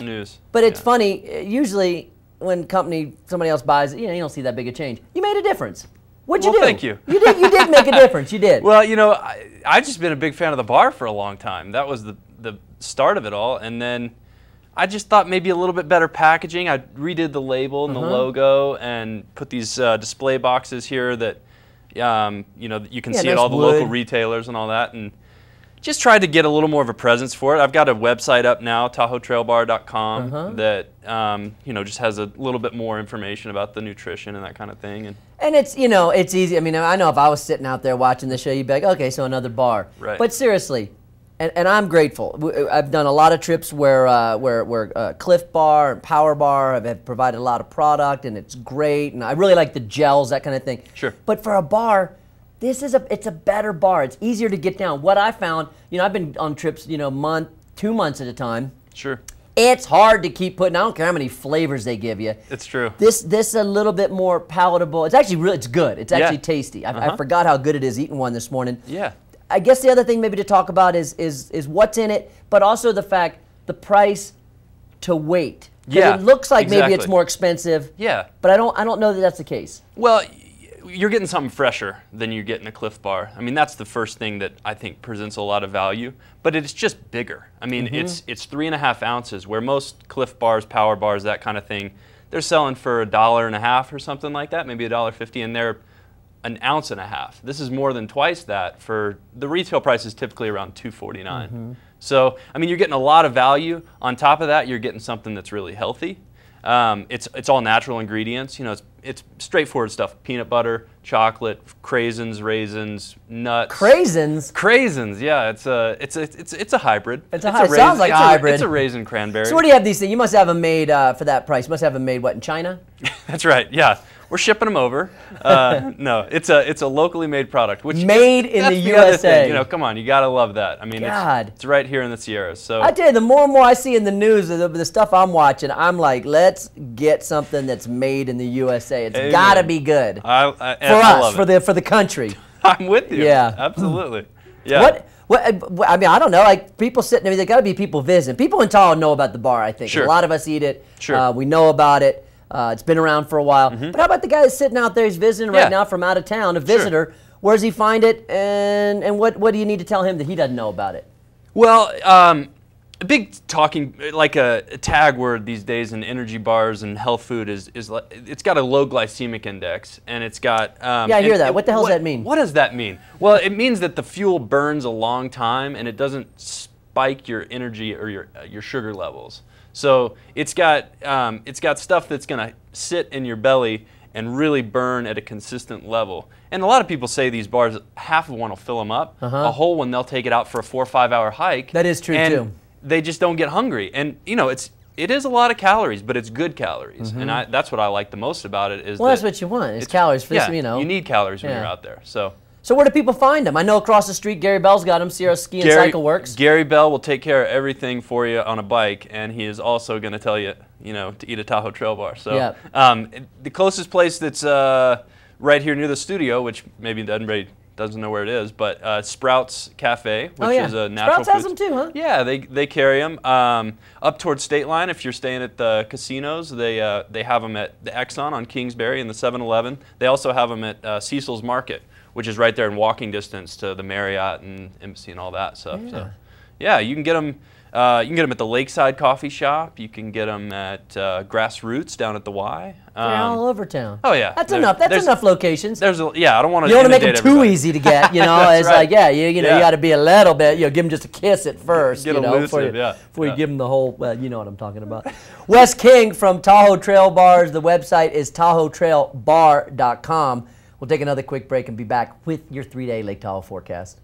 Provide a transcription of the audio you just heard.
news. But it's funny. Usually, when somebody else buys it, you don't see that big a change. You made a difference. What'd you do? Thank you. You did make a difference. You did. Well, I've just been a big fan of the bar for a long time. That was the start of it all, and then I just thought maybe a little bit better packaging. I redid the label and the logo and put these display boxes here that you can see at all the local retailers and all that, and just tried to get a little more of a presence for it. I've got a website up now, TahoeTrailBar.com, that just has a little bit more information about the nutrition and that kind of thing. And it's it's easy. I mean, I know if I was sitting out there watching the show, you'd be like, okay, so another bar. Right. But seriously. And I'm grateful. I've done a lot of trips where Cliff Bar and Power Bar have provided a lot of product, and it's great. And I really like the gels, that kind of thing. Sure. But for a bar, it's a better bar. It's easier to get down. What I found, I've been on trips, 2 months at a time. Sure. It's hard to keep putting. I don't care how many flavors they give you. It's true. This is a little bit more palatable. It's actually it's good. It's actually tasty. I forgot how good it is eating one this morning. Yeah. I guess the other thing maybe to talk about is what's in it, but also the price to weight. Yeah, it looks like maybe it's more expensive. Yeah. But I don't know that that's the case. Well, you're getting something fresher than you get in a Cliff Bar. I mean, that's the first thing that I think presents a lot of value, but it's just bigger. I mean, it's 3.5 ounces, where most Cliff Bars, Power Bars, that kind of thing, they're selling for $1.50 or something like that, maybe $1.50, and they're 1.5 ounces. This is more than twice that. For the retail price is typically around $2.49. So, I mean, you're getting a lot of value. On top of that, you're getting something that's really healthy. It's all natural ingredients. It's straightforward stuff: peanut butter, chocolate, craisins, raisins, nuts. Craisins. Craisins, yeah. It's a hybrid. It sounds like a hybrid. It's a raisin cranberry. So where do you have these things? You must have them made for that price. You must have them made what, in China? That's right. Yeah. We're shipping them over. No, it's a locally made product, which made in the USA. Other thing. Come on, you gotta love that. I mean, it's right here in the Sierras. So I tell you, the more and more I see in the news, the stuff I'm watching, I'm like, let's get something that's made in the USA. It's gotta be good for us, for the country. I'm with you. Yeah, absolutely. Yeah. I mean, I don't know. Like, people sitting there, there got to be people visiting. People in Tahoe know about the bar, I think. Sure. A lot of us eat it. Sure. We know about it. It's been around for a while. But how about the guy that's sitting out there, he's visiting right now from out of town, a visitor. Where does he find it, and what do you need to tell him that he doesn't know about it? Well, a big talking, like a tag word these days in energy bars and health food is it's got a low glycemic index, and it's got... yeah, I hear that. What the hell does that mean? What does that mean? Well, it means that the fuel burns a long time, and it doesn't spike your energy or your sugar levels. So it's got stuff that's going to sit in your belly and really burn at a consistent level. And a lot of people say these bars, half of one will fill them up. A whole one, they'll take it out for a 4 or 5 hour hike. That is true too. They just don't get hungry. And it is a lot of calories, but it's good calories. And that's what I like the most about it. That's what you want. It's calories for this, you need calories when you're out there. So where do people find them? I know across the street, Gary Bell's got them, Sierra Ski and Cycle Works. Gary Bell will take care of everything for you on a bike, and he is also going to tell you, to eat a Tahoe Trail Bar. So the closest place that's right here near the studio, which maybe everybody doesn't know where it is, but Sprouts Cafe, which is a natural Sprouts has them too, huh? Yeah, they carry them. Up towards State Line, if you're staying at the casinos, they have them at the Exxon on Kingsbury and the 7-Eleven. They also have them at Cecil's Market, which is right there in walking distance to the Marriott and Embassy and all that stuff. Yeah. So, yeah, you can get them. You can get them at the Lakeside Coffee Shop. You can get them at Grassroots down at the Y. They're all over town. Oh yeah, that's enough. That's enough lolocations. I don't want to. You don't want to make them too easy to get. It's right. like you got to be a little bit. Give them just a kiss at first. Get elusive, before you give them the whole. Well, you know what I'm talking about. Wes King from Tahoe Trail Bars. The website is TahoeTrailBar.com. We'll take another quick break and be back with your 3-day Lake Tahoe forecast.